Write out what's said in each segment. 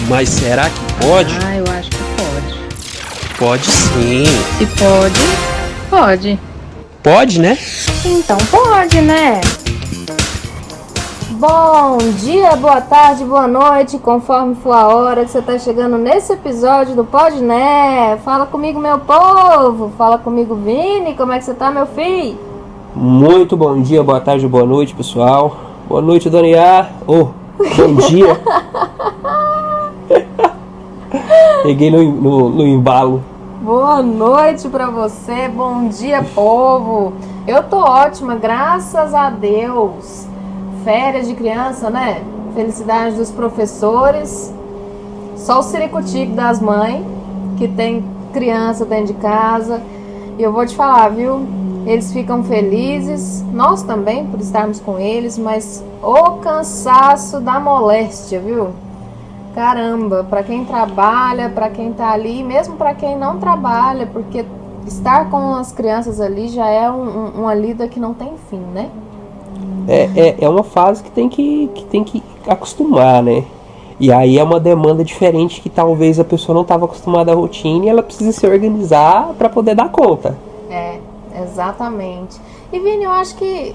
Mas será que pode? Ah, eu acho que pode. Pode sim. Se pode, pode. Pode, né? Então pode, né? Bom dia, boa tarde, boa noite, conforme for a hora que você tá chegando nesse episódio do Pode Né. Fala comigo, meu povo. Fala comigo, Vini. Como é que você tá, meu filho? Muito bom dia, boa tarde, boa noite, pessoal. Boa noite, Dona Iá. Bom dia. Peguei no embalo. Boa noite pra você, bom dia, povo. Eu tô ótima, graças a Deus. Férias de criança, né? Felicidade dos professores. Só o ciricutico das mães, que tem criança dentro de casa. E eu vou te falar, viu? Eles ficam felizes, nós também, por estarmos com eles, mas o cansaço da moléstia, viu? Caramba, pra quem trabalha, pra quem tá ali, mesmo pra quem não trabalha, porque estar com as crianças ali já é uma lida que não tem fim, né? É uma fase que tem que acostumar, né? E aí é uma demanda diferente que talvez a pessoa não estava acostumada à rotina e ela precisa se organizar para poder dar conta. É, exatamente. E Vini, eu acho que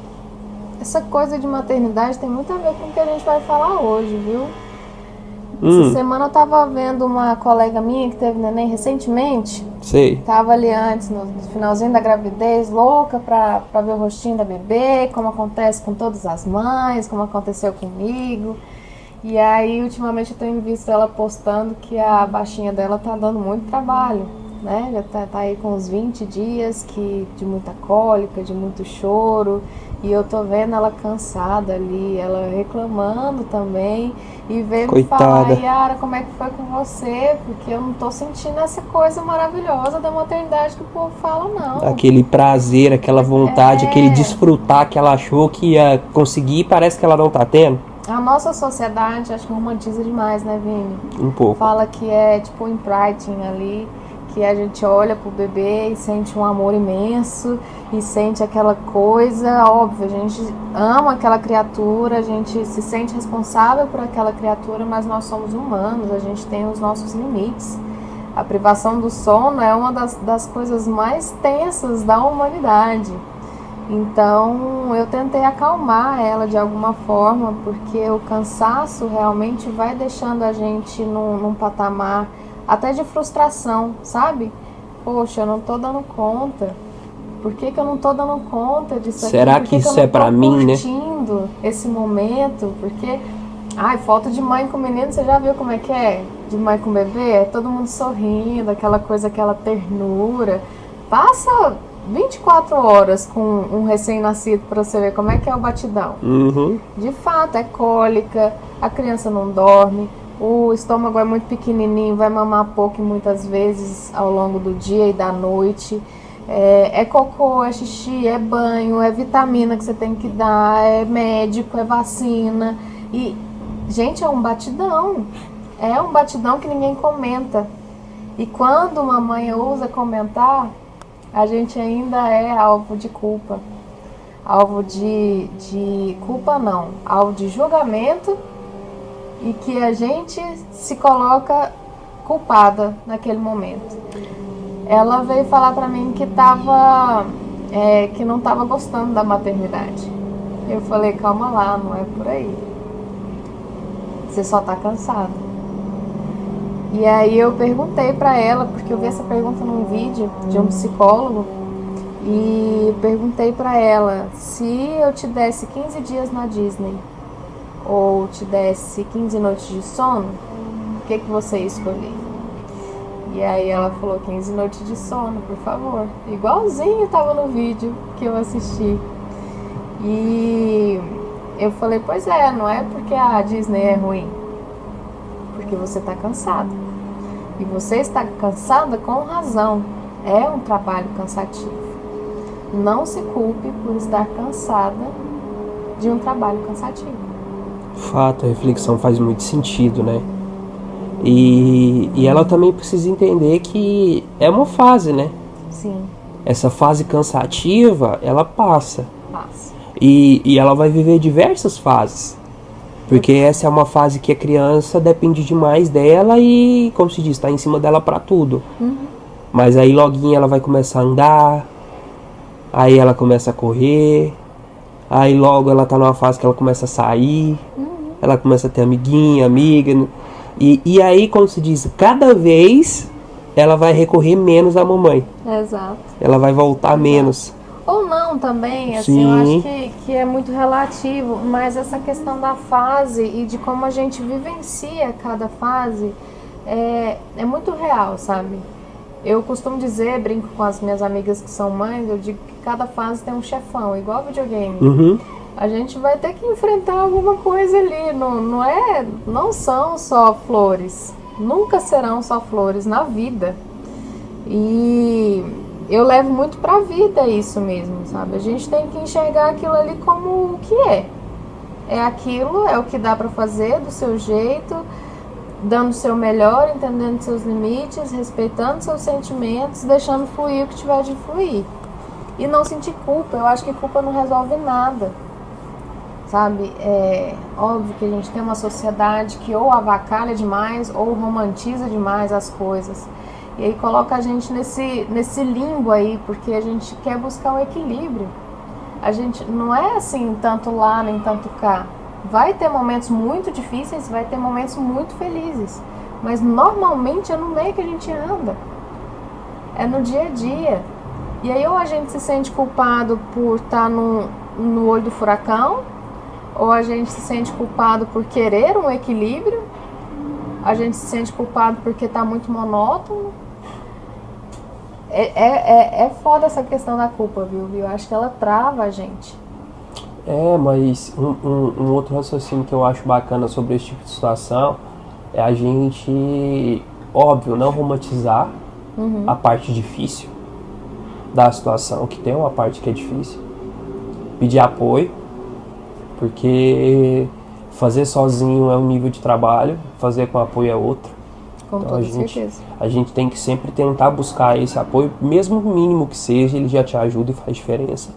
essa coisa de maternidade tem muito a ver com o que a gente vai falar hoje, viu? Essa semana eu tava vendo uma colega minha que teve neném recentemente. Sei. Tava ali antes, no finalzinho da gravidez, louca pra ver o rostinho da bebê, como acontece com todas as mães, como aconteceu comigo. E aí, ultimamente, eu tenho visto ela postando que a baixinha dela tá dando muito trabalho, né? Já tá aí com uns 20 dias de muita cólica, de muito choro. E eu tô vendo ela cansada ali, ela reclamando também. E veio me falar, Yara, como é que foi com você? Porque eu não tô sentindo essa coisa maravilhosa da maternidade que o povo fala, não. Aquele prazer, aquela vontade, aquele desfrutar que ela achou que ia conseguir, parece que ela não tá tendo. A nossa sociedade, acho que romantiza demais, né, Vini? Um pouco. Fala que é tipo um imprinting ali, que a gente olha pro bebê e sente um amor imenso e sente aquela coisa, óbvio, a gente ama aquela criatura, a gente se sente responsável por aquela criatura, mas nós somos humanos, a gente tem os nossos limites. A privação do sono é uma das coisas mais tensas da humanidade. Então eu tentei acalmar ela de alguma forma, porque o cansaço realmente vai deixando a gente num patamar até de frustração, sabe? Poxa, eu não tô dando conta. Por que eu não tô dando conta disso aqui? Será que isso é pra mim, né? Curtindo esse momento, porque... Ai, foto de mãe com menino, você já viu como é que é? De mãe com bebê? É todo mundo sorrindo, aquela coisa, aquela ternura. Passa 24 horas com um recém-nascido pra você ver como é que é o batidão. Uhum. De fato, é cólica, a criança não dorme, o estômago é muito pequenininho, vai mamar pouco muitas vezes ao longo do dia e da noite. É cocô, é xixi, é banho, é vitamina que você tem que dar, é médico, é vacina. E, gente, é um batidão. É um batidão que ninguém comenta. E quando uma mãe ousa comentar, a gente ainda é alvo de culpa. Alvo de culpa não, alvo de julgamento, e que a gente se coloca culpada naquele momento. Ela veio falar pra mim que que não tava gostando da maternidade. Eu falei, calma lá, não é por aí. Você só tá cansada. E aí eu perguntei pra ela, porque eu vi essa pergunta num vídeo de um psicólogo, e perguntei pra ela, se eu te desse 15 dias na Disney, ou te desse 15 noites de sono, o que você ia escolher? E aí ela falou, 15 noites de sono, por favor. Igualzinho tava no vídeo que eu assisti. E eu falei, pois é, não é porque a Disney é ruim, porque você tá cansada. E você está cansada com razão. É um trabalho cansativo. Não se culpe por estar cansada de um trabalho cansativo. Fato, a reflexão faz muito sentido, né? E ela também precisa entender que é uma fase, né? Sim. Essa fase cansativa, ela passa. Passa. E ela vai viver diversas fases. Porque essa é uma fase que a criança depende demais dela e, como se diz, tá em cima dela pra tudo. Mas aí loguinho ela vai começar a andar, aí ela começa a correr, aí logo ela tá numa fase que ela começa a sair, ela começa a ter amiguinha, amiga. E aí, como se diz, cada vez ela vai recorrer menos à mamãe. Exato. Ela vai voltar menos. Ou não também, assim, eu Sim. acho que é muito relativo, mas essa questão da fase e de como a gente vivencia cada fase é muito real, sabe? Eu costumo dizer, brinco com as minhas amigas que são mães, eu digo que cada fase tem um chefão, igual videogame. Uhum. A gente vai ter que enfrentar alguma coisa ali, não são só flores, nunca serão só flores na vida. E eu levo muito pra vida isso mesmo, sabe? A gente tem que enxergar aquilo ali como o que é. É aquilo, é o que dá pra fazer do seu jeito, dando o seu melhor, entendendo seus limites, respeitando seus sentimentos, deixando fluir o que tiver de fluir. E não sentir culpa, eu acho que culpa não resolve nada. Sabe, é óbvio que a gente tem uma sociedade que ou avacalha demais ou romantiza demais as coisas. E aí coloca a gente nesse limbo aí, porque a gente quer buscar o equilíbrio. A gente não é assim, tanto lá nem tanto cá. Vai ter momentos muito difíceis, vai ter momentos muito felizes. Mas normalmente é no meio que a gente anda. É no dia a dia. E aí ou a gente se sente culpado por estar no olho do furacão, ou a gente se sente culpado por querer um equilíbrio, a gente se sente culpado porque está muito monótono. É foda essa questão da culpa, viu? Eu acho que ela trava a gente. Mas um outro raciocínio que eu acho bacana sobre esse tipo de situação é a gente, óbvio, não romantizar a parte difícil da situação, que tem uma parte que é difícil. Pedir apoio, porque fazer sozinho é um nível de trabalho, fazer com apoio é outro. Com Então toda certeza. a gente tem que sempre tentar buscar esse apoio, mesmo o mínimo que seja, ele já te ajuda e faz diferença.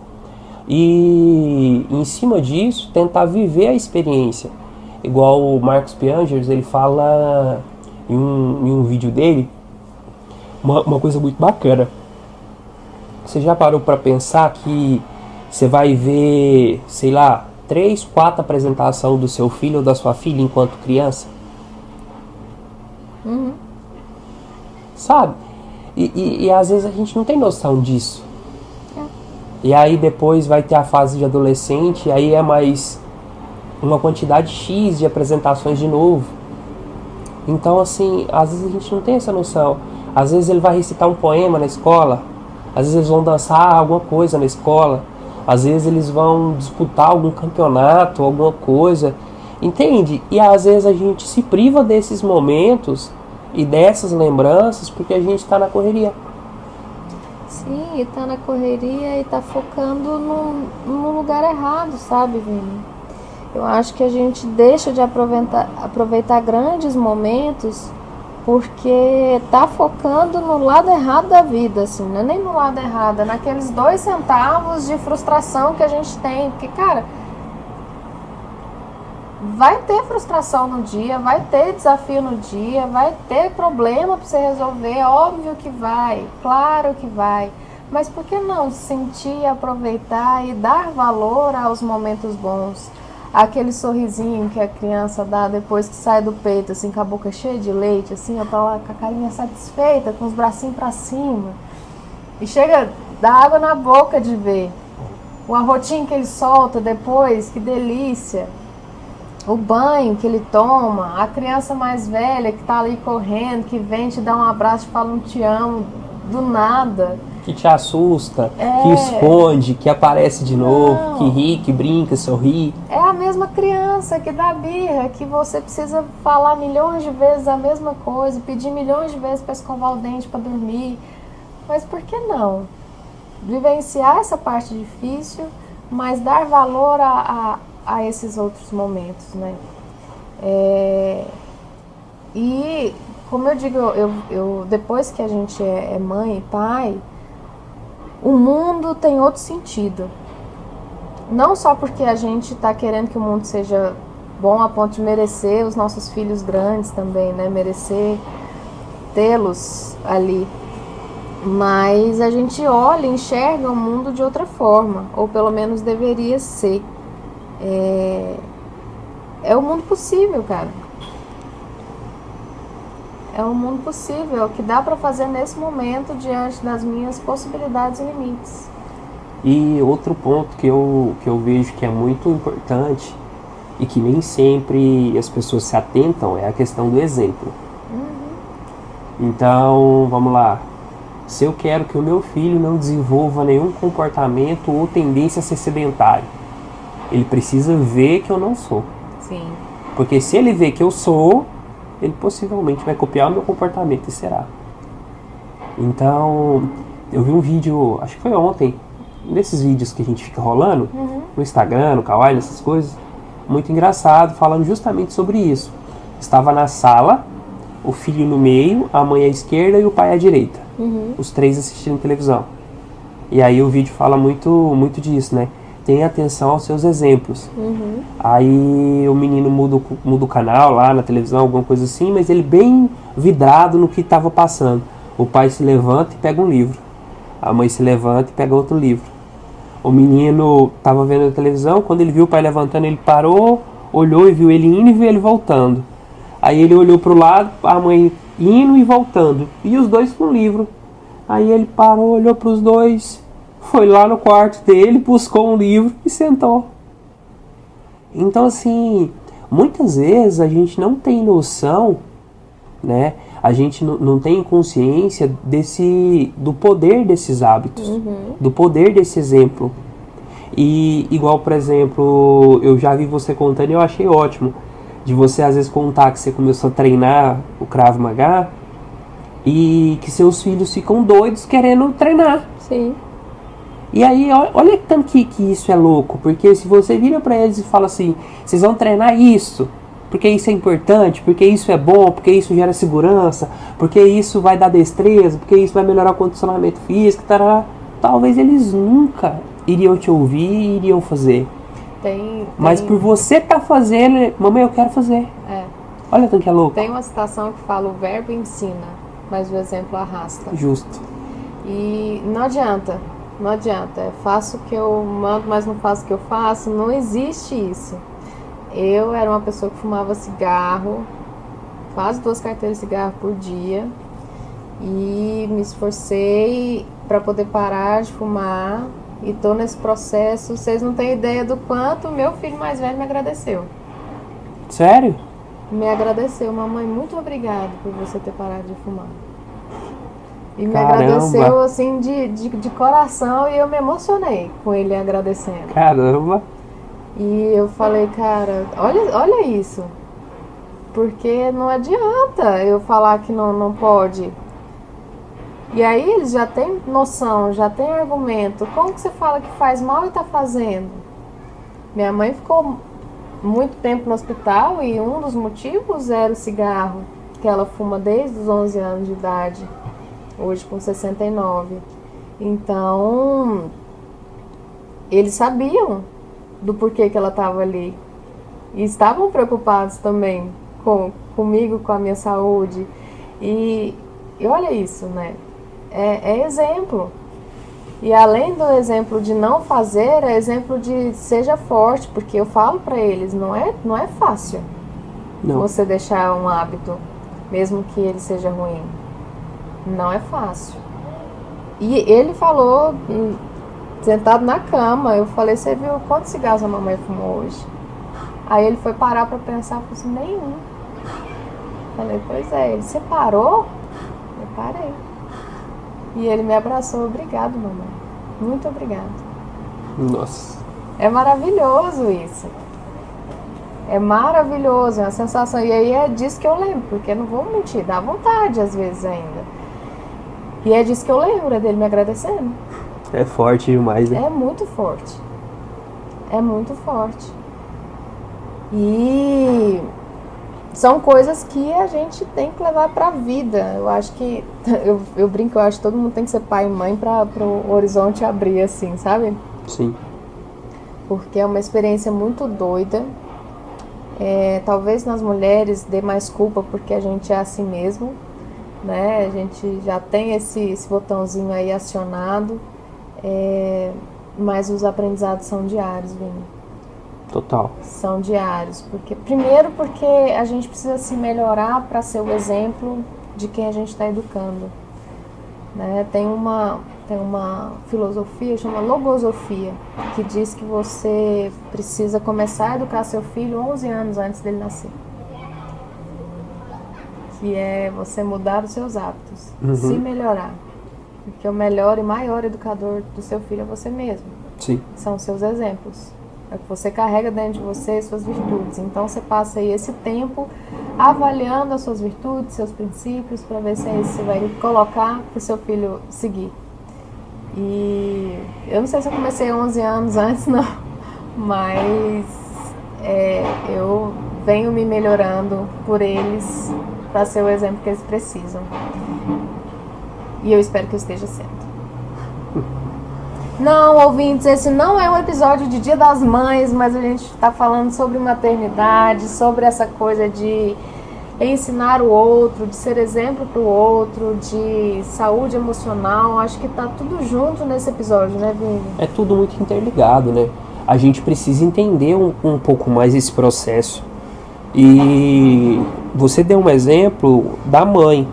E em cima disso, tentar viver a experiência. Igual o Marcos Piangers, ele fala em um vídeo dele uma coisa muito bacana. Você já parou para pensar que você vai ver, sei lá, 3, 4 apresentações do seu filho ou da sua filha enquanto criança? Sabe? E às vezes a gente não tem noção disso. E aí depois vai ter a fase de adolescente, e aí é mais uma quantidade X de apresentações de novo. Então assim, às vezes a gente não tem essa noção. Às vezes ele vai recitar um poema na escola, às vezes eles vão dançar alguma coisa na escola, às vezes eles vão disputar algum campeonato, alguma coisa, entende? E às vezes a gente se priva desses momentos e dessas lembranças porque a gente está na correria. Sim, e tá na correria e tá focando no lugar errado, sabe, Vini? Eu acho que a gente deixa de aproveitar grandes momentos porque tá focando no lado errado da vida, assim, não é nem no lado errado, é naqueles 2 centavos de frustração que a gente tem, porque, cara, vai ter frustração no dia, vai ter desafio no dia, vai ter problema para você resolver, óbvio que vai, claro que vai, mas por que não sentir, aproveitar e dar valor aos momentos bons? Aquele sorrisinho que a criança dá depois que sai do peito, assim, com a boca cheia de leite, assim, ó, tá lá com a carinha satisfeita, com os bracinhos pra cima. E chega, dá água na boca de ver. O arrotinho que ele solta depois, que delícia. O banho que ele toma, a criança mais velha que tá ali correndo, que vem te dar um abraço e fala um te amo, do nada. Que te assusta, que esconde, que aparece de novo, que ri, que brinca, sorri. É a mesma criança que dá birra, que você precisa falar milhões de vezes a mesma coisa, pedir milhões de vezes para escovar o dente, para dormir. Mas por que não? Vivenciar essa parte difícil, mas dar valor a esses outros momentos, né? E, como eu digo, eu depois que a gente é mãe e pai, o mundo tem outro sentido. Não só porque a gente está querendo que o mundo seja bom a ponto de merecer os nossos filhos grandes também, né? Merecer tê-los ali. Mas a gente olha e enxerga o mundo de outra forma, ou pelo menos deveria ser. É o mundo possível, cara. É o mundo possível, é o que dá pra fazer nesse momento diante das minhas possibilidades e limites. E outro ponto que eu vejo que é muito importante e que nem sempre as pessoas se atentam é a questão do exemplo. Então, vamos lá. Se eu quero que o meu filho não desenvolva nenhum comportamento ou tendência a ser sedentário, ele precisa ver que eu não sou. Sim. Porque se ele vê que eu sou, ele possivelmente vai copiar o meu comportamento e será. Então, eu vi um vídeo, acho que foi ontem, desses vídeos que a gente fica rolando, no Instagram, no Kawaii, essas coisas, muito engraçado, falando justamente sobre isso. Estava na sala, o filho no meio, a mãe à esquerda e o pai à direita. Os três assistindo televisão. E aí o vídeo fala muito disso, né? Tenha atenção aos seus exemplos. Aí o menino muda o canal lá na televisão, alguma coisa assim, mas ele bem vidrado no que estava passando. O pai se levanta e pega um livro. A mãe se levanta e pega outro livro. O menino estava vendo a televisão, quando ele viu o pai levantando, ele parou, olhou e viu ele indo e viu ele voltando. Aí ele olhou para o lado, a mãe indo e voltando, e os dois com o livro. Aí ele parou, olhou para os dois, foi lá no quarto dele, buscou um livro e sentou. Então, assim, muitas vezes a gente não tem noção, né? A gente não tem consciência do poder desses hábitos, do poder desse exemplo. E igual, por exemplo, eu já vi você contando e eu achei ótimo, de você às vezes contar que você começou a treinar o Krav Maga e que seus filhos ficam doidos querendo treinar. Sim. E aí, olha tanto que isso é louco, porque se você vira pra eles e fala assim, vocês vão treinar isso, porque isso é importante, porque isso é bom, porque isso gera segurança, porque isso vai dar destreza, porque isso vai melhorar o condicionamento físico, tarará, talvez eles nunca iriam te ouvir e iriam fazer. Mas por você tá fazendo, mamãe, eu quero fazer. Olha tanto que é louco. Tem uma citação que fala: o verbo ensina, mas o exemplo arrasta. Justo. E não adianta. Não adianta, faço o que eu mando, mas não faço o que eu faço. Não existe isso. Eu era uma pessoa que fumava cigarro, quase 2 carteiras de cigarro por dia, e me esforcei para poder parar de fumar, e tô nesse processo. Vocês não têm ideia do quanto meu filho mais velho me agradeceu. Sério? Me agradeceu: mamãe, muito obrigado por você ter parado de fumar. E me Caramba. agradeceu assim de coração, e eu me emocionei com ele agradecendo. Caramba. E eu falei: cara, olha isso. Porque não adianta eu falar que não pode. E aí eles já têm noção, já têm argumento. Como que você fala que faz mal e tá fazendo? Minha mãe ficou muito tempo no hospital e um dos motivos era o cigarro, que ela fuma desde os 11 anos de idade. Hoje com 69. Então, eles sabiam do porquê que ela estava ali. E estavam preocupados também comigo, com a minha saúde. E olha isso, né? É exemplo. E além do exemplo de não fazer, é exemplo de seja forte. Porque eu falo para eles, não é fácil você deixar um hábito, mesmo que ele seja ruim. Não é fácil. E ele falou, sentado na cama, eu falei: você viu quantos cigarros a mamãe fumou hoje? Aí ele foi parar pra pensar, falou assim: nenhum. Falei: pois é. Ele: você parou? Eu parei. E ele me abraçou: obrigado, mamãe, muito obrigado. Nossa. É maravilhoso isso. É maravilhoso, é uma sensação. E aí é disso que eu lembro, porque não vou mentir, dá vontade às vezes ainda. E é disso que eu lembro, é dele me agradecendo. É forte demais, né? É muito forte. É muito forte. E são coisas que a gente tem que levar pra vida. Eu acho que, eu brinco, eu acho que todo mundo tem que ser pai e mãe pro horizonte abrir assim, sabe? Sim. Porque é uma experiência muito doida. Talvez nas mulheres dê mais culpa porque a gente é assim mesmo, né? A gente já tem esse botãozinho aí acionado, mas os aprendizados são diários, Vini. Total. São diários. Primeiro porque a gente precisa se melhorar para ser o exemplo de quem a gente está educando, né? Tem uma filosofia, chama logosofia, que diz que você precisa começar a educar seu filho 11 anos antes dele nascer. Que é você mudar os seus hábitos, se melhorar. Porque o melhor e maior educador do seu filho é você mesmo. Sim. São os seus exemplos. É o que você carrega dentro de você, suas virtudes. Então você passa aí esse tempo avaliando as suas virtudes, seus princípios, para ver se é isso que você vai colocar para o seu filho seguir. E eu não sei se eu comecei 11 anos antes, não, mas eu venho me melhorando por eles para ser o exemplo que eles precisam. E eu espero que eu esteja sendo. Não, ouvintes, esse não é um episódio de Dia das Mães, mas a gente está falando sobre maternidade, sobre essa coisa de ensinar o outro, de ser exemplo para o outro, de saúde emocional. Acho que tá tudo junto nesse episódio, né, Vini? É tudo muito interligado, né? A gente precisa entender um pouco mais esse processo. E você deu um exemplo da mãe,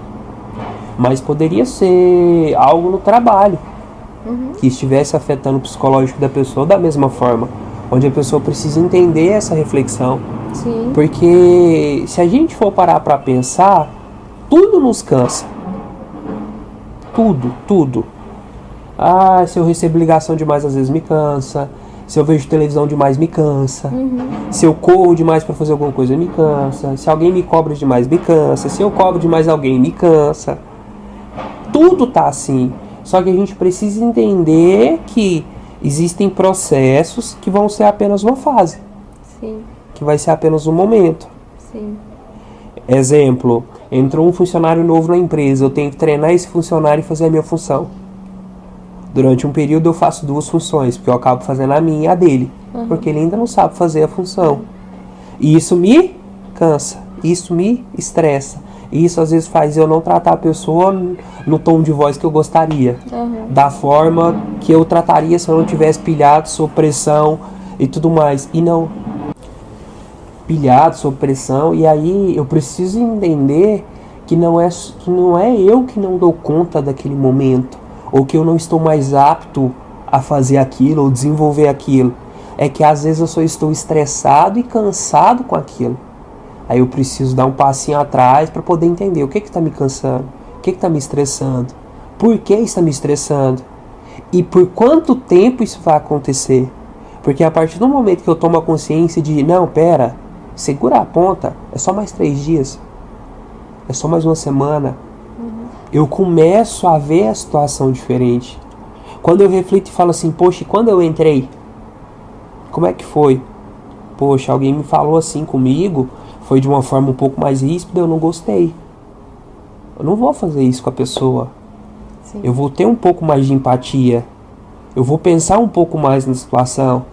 mas poderia ser algo no trabalho, que estivesse afetando o psicológico da pessoa da mesma forma, onde a pessoa precisa entender essa reflexão. Sim. Porque se a gente for parar para pensar, tudo nos cansa. Tudo. Se eu recebo ligação demais, às vezes me cansa. Se eu vejo televisão demais, me cansa. Se eu corro demais para fazer alguma coisa, me cansa. Se alguém me cobra demais, me cansa. Se eu cobro demais alguém, me cansa. Tudo tá assim. Só que a gente precisa entender que existem processos que vão ser apenas uma fase. Sim. Que vai ser apenas um momento. Sim. Exemplo, entrou um funcionário novo na empresa, eu tenho que treinar esse funcionário e fazer a minha função. Durante um período eu faço 2 funções, porque eu acabo fazendo a minha e a dele, porque ele ainda não sabe fazer a função. E isso me cansa, isso me estressa. E isso às vezes faz eu não tratar a pessoa no tom de voz que eu gostaria, da forma que eu trataria se eu não tivesse pilhado sob pressão e tudo mais. E não. Pilhado sob pressão, e aí eu preciso entender que não é eu que não dou conta daquele momento, ou que eu não estou mais apto a fazer aquilo ou desenvolver aquilo. É que às vezes eu só estou estressado e cansado com aquilo. Aí eu preciso dar um passinho atrás para poder entender o que está me cansando, o que está me estressando, por que está me estressando e por quanto tempo isso vai acontecer. Porque a partir do momento que eu tomo a consciência de, não, pera, segura a ponta, é só mais 3 dias, é só mais uma semana, eu começo a ver a situação diferente. Quando eu reflito e falo assim, poxa, e quando eu entrei, como é que foi? Poxa, alguém me falou assim comigo, foi de uma forma um pouco mais ríspida, eu não gostei. Eu não vou fazer isso com a pessoa. Sim. Eu vou ter um pouco mais de empatia, eu vou pensar um pouco mais na situação.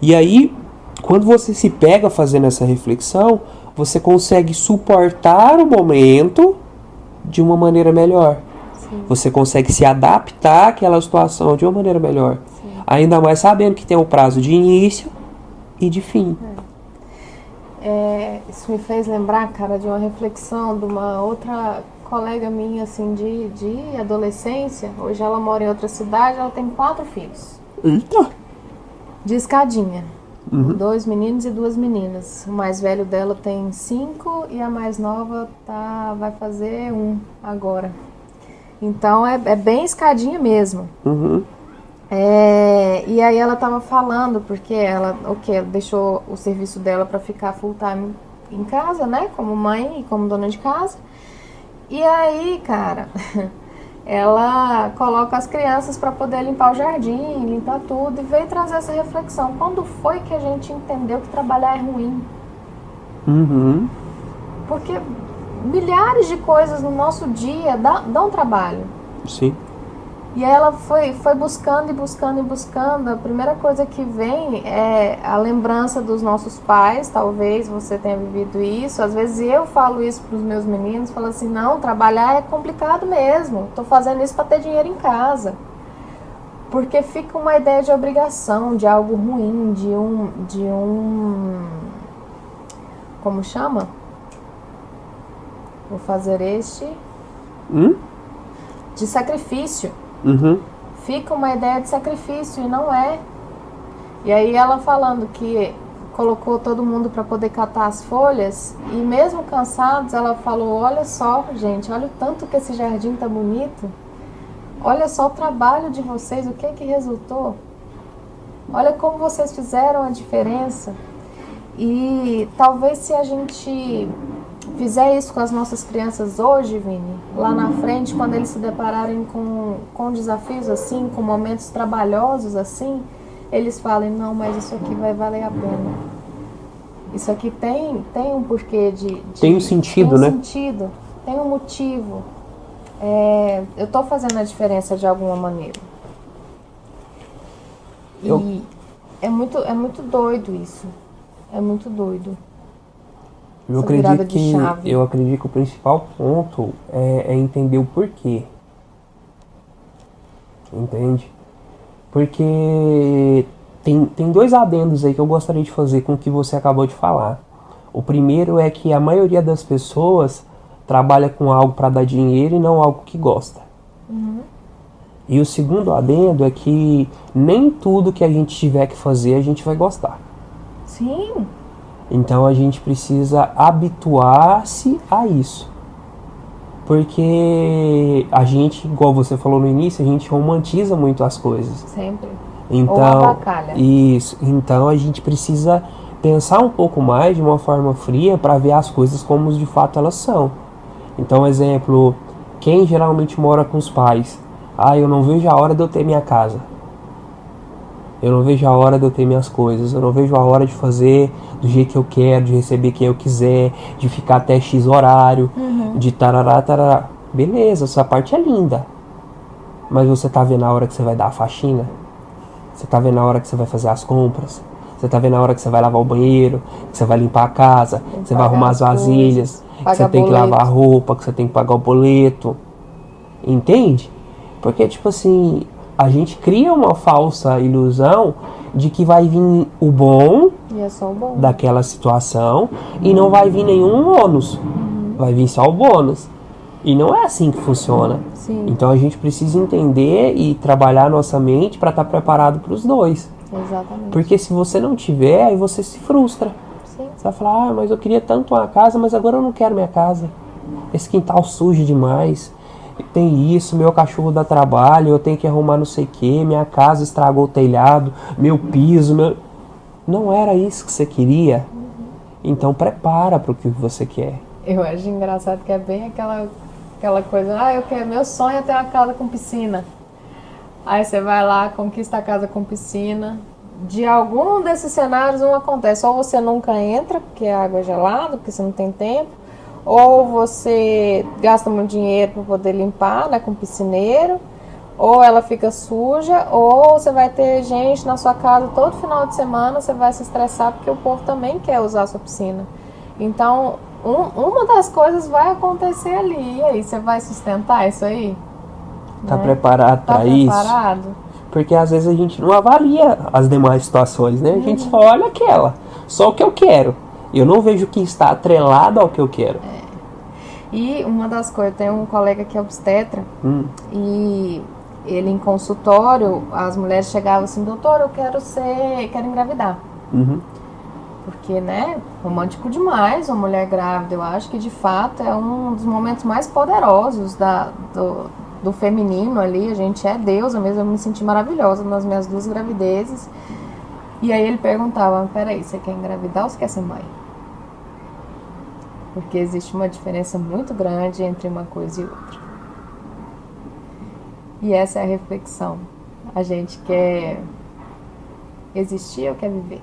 E aí, quando você se pega fazendo essa reflexão, você consegue suportar o momento de uma maneira melhor. Sim. Você consegue se adaptar àquela situação de uma maneira melhor. Sim. Ainda mais sabendo que tem um prazo de início e de fim. Isso me fez lembrar, cara, de uma reflexão de uma outra colega minha, assim, de adolescência. Hoje ela mora em outra cidade, ela tem 4 filhos. Eita! De escadinha. 2 meninos e 2 meninas. O mais velho dela tem 5 e a mais nova vai fazer 1 agora. Então é bem escadinha mesmo. E aí ela tava falando, porque ela deixou o serviço dela para ficar full time em casa, né? Como mãe e como dona de casa. E aí, cara, ela coloca as crianças para poder limpar o jardim, limpar tudo, e veio trazer essa reflexão. Quando foi que a gente entendeu que trabalhar é ruim? Porque milhares de coisas no nosso dia dão trabalho. Sim. E aí ela foi buscando e buscando e buscando. A primeira coisa que vem é a lembrança dos nossos pais. Talvez você tenha vivido isso. Às vezes eu falo isso para os meus meninos, falo assim, não, trabalhar é complicado mesmo. Estou fazendo isso para ter dinheiro em casa. Porque fica uma ideia de obrigação, de algo ruim, de um como chama? Vou fazer este de sacrifício. Uhum. Fica uma ideia de sacrifício e não é. E aí ela falando que colocou todo mundo para poder catar as folhas e mesmo cansados, ela falou, olha só, gente, olha o tanto que esse jardim tá bonito. Olha só o trabalho de vocês, o que que resultou. Olha como vocês fizeram a diferença. E talvez se a gente fizer isso com as nossas crianças hoje, Vini, lá na frente, quando eles se depararem com desafios assim, com momentos trabalhosos assim, eles falem, não, mas isso aqui vai valer a pena. Isso aqui tem um porquê Tem um sentido, né? Tem um sentido, tem um motivo. Eu estou fazendo a diferença de alguma maneira. E é muito doido isso. É muito doido. Eu acredito que o principal ponto é entender o porquê. Entende? Porque tem dois adendos aí que eu gostaria de fazer com o que você acabou de falar. O primeiro é que a maioria das pessoas trabalha com algo para dar dinheiro e não algo que gosta. Uhum. E o segundo adendo é que nem tudo que a gente tiver que fazer a gente vai gostar. Sim. Então a gente precisa habituar-se a isso. Porque a gente, igual você falou no início, a gente romantiza muito as coisas. Sempre. Então, ou abacalha. Isso. Então a gente precisa pensar um pouco mais de uma forma fria para ver as coisas como de fato elas são. Então, exemplo, quem geralmente mora com os pais? Eu não vejo a hora de eu ter minha casa. Eu não vejo a hora de eu ter minhas coisas. Eu não vejo a hora de fazer do jeito que eu quero, de receber quem eu quiser, de ficar até X horário, de tarará, tarará. Beleza, essa parte é linda. Mas você tá vendo a hora que você vai dar a faxina? Você tá vendo a hora que você vai fazer as compras? Você tá vendo a hora que você vai lavar o banheiro, que você vai limpar a casa, que você vai arrumar as vasilhas, que você tem que lavar a roupa, que você tem que pagar o boleto. Entende? Porque, tipo assim, a gente cria uma falsa ilusão de que vai vir o bom, E é só o bom. daquela situação e não vai vir nenhum ônus. Vai vir só o bônus. E não é assim que funciona. Sim. Então a gente precisa entender e trabalhar nossa mente para estar preparado para os dois. Exatamente. Porque se você não tiver, aí você se frustra. Sim. Você vai falar, mas eu queria tanto uma casa, mas agora eu não quero minha casa. Esse quintal sujo demais. Tem isso, meu cachorro dá trabalho, eu tenho que arrumar não sei o que, minha casa estragou o telhado, meu piso, Não era isso que você queria? Então prepara para o que você quer. Eu acho engraçado que é bem aquela coisa, meu sonho é ter uma casa com piscina. Aí você vai lá, conquista a casa com piscina. De algum desses cenários um acontece, ou você nunca entra porque a água é gelada, porque você não tem tempo, ou você gasta muito dinheiro para poder limpar, né, com piscineiro, ou ela fica suja, ou você vai ter gente na sua casa todo final de semana, você vai se estressar porque o povo também quer usar a sua piscina. Então, uma das coisas vai acontecer ali, e aí você vai sustentar isso aí? Tá Né? preparado Tá para isso? preparado? Porque às vezes a gente não avalia as demais situações, né? A gente só olha aquela, só o que eu quero. Eu não vejo o que está atrelado ao que eu quero. E uma das coisas, tem um colega que é obstetra, e ele em consultório, as mulheres chegavam assim, doutor, eu quero engravidar. Porque, né, romântico demais uma mulher grávida. Eu acho que de fato é um dos momentos mais poderosos do feminino ali. A gente é deusa mesmo, eu me senti maravilhosa nas minhas 2 gravidezes. E aí ele perguntava, peraí, você quer engravidar ou você quer ser mãe? Porque existe uma diferença muito grande entre uma coisa e outra. E essa é a reflexão. A gente quer existir ou quer viver?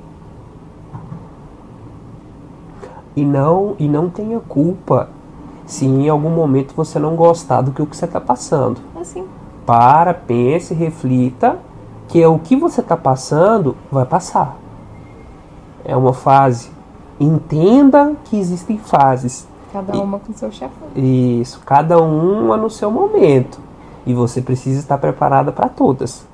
E não tenha culpa se em algum momento você não gostar do que você está passando. Assim. Pense, reflita, que é o que você está passando vai passar. É uma fase. Entenda que existem fases. Cada uma com seu chefão. Isso, cada uma no seu momento. E você precisa estar preparada para todas.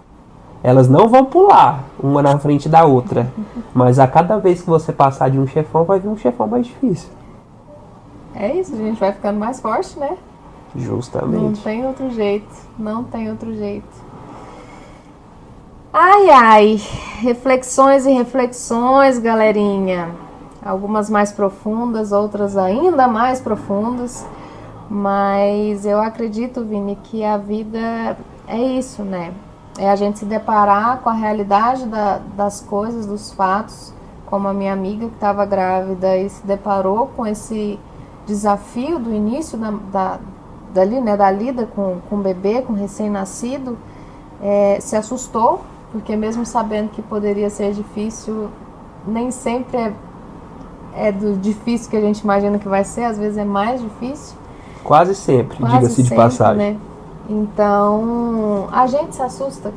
Elas não vão pular uma na frente da outra. Mas a cada vez que você passar de um chefão, vai vir um chefão mais difícil. É isso, a gente vai ficando mais forte, né? Justamente. Não tem outro jeito. Não tem outro jeito. Ai, ai. Reflexões e reflexões, galerinha. Algumas mais profundas, outras ainda mais profundas. Mas eu acredito, Vini, que a vida é isso, né? É a gente se deparar com a realidade das coisas, dos fatos, como a minha amiga que estava grávida e se deparou com esse desafio do início dali, né, da lida com o bebê, com o recém-nascido, se assustou, porque mesmo sabendo que poderia ser difícil, nem sempre é do difícil que a gente imagina que vai ser, às vezes é mais difícil. Quase sempre, diga-se de passagem. Né? Então, a gente se assusta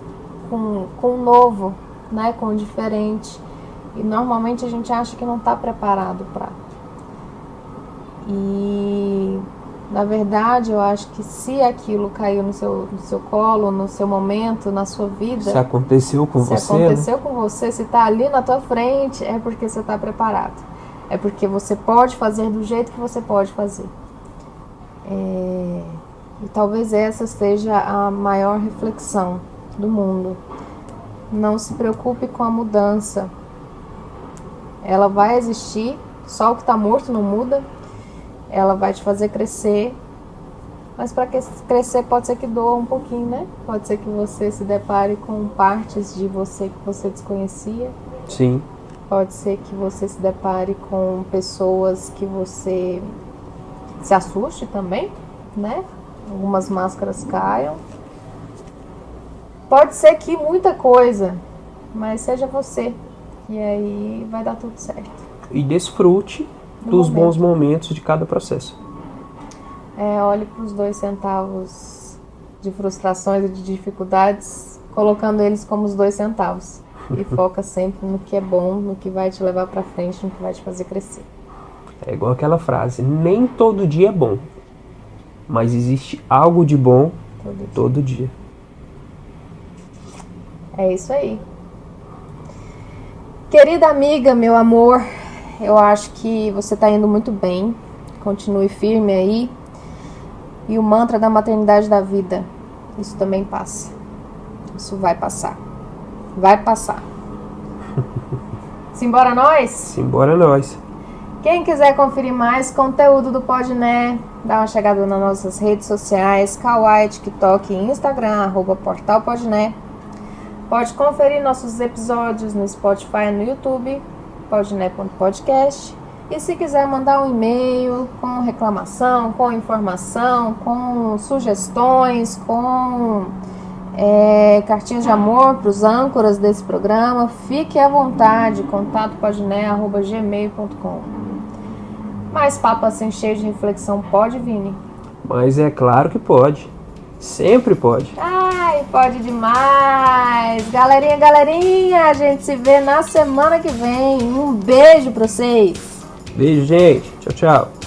com o novo, né? Com o diferente. E normalmente a gente acha que não está preparado para. E, na verdade, eu acho que se aquilo caiu no seu colo, no seu momento, na sua vida... Se aconteceu com você, Se aconteceu com você, se está ali na tua frente, é porque você está preparado. É porque você pode fazer do jeito que você pode fazer. E talvez essa seja a maior reflexão do mundo. Não se preocupe com a mudança. Ela vai existir, só o que está morto não muda. Ela vai te fazer crescer. Mas para crescer pode ser que doa um pouquinho, né? Pode ser que você se depare com partes de você que você desconhecia. Sim. Pode ser que você se depare com pessoas que você se assuste também, né? Algumas máscaras caiam. Pode ser que muita coisa, mas seja você. E aí vai dar tudo certo. E desfrute dos bons momentos de cada processo. Olhe para os 2 centavos de frustrações e de dificuldades, colocando eles como os 2 centavos. E foca sempre no que é bom, no que vai te levar para frente, no que vai te fazer crescer. É igual aquela frase, nem todo dia é bom, mas existe algo de bom todo dia. É isso aí. Querida amiga, meu amor, eu acho que você está indo muito bem. Continue firme aí. E o mantra da maternidade da vida, isso também passa. Isso vai passar. Vai passar. Simbora nós? Simbora nós. Quem quiser conferir mais conteúdo do Podné, dá uma chegada nas nossas redes sociais, Kawaii, TikTok e Instagram, @portalpodné. Pode conferir nossos episódios no Spotify e no YouTube, podné.podcast. E se quiser mandar um e-mail com reclamação, com informação, com sugestões, com cartinhas de amor para os âncoras desse programa, fique à vontade, contatopodné@gmail.com. Mais papo assim cheio de reflexão pode, Vini? Mas é claro que pode. Sempre pode. Ai, pode demais! Galerinha, a gente se vê na semana que vem. Um beijo pra vocês! Beijo, gente. Tchau, tchau.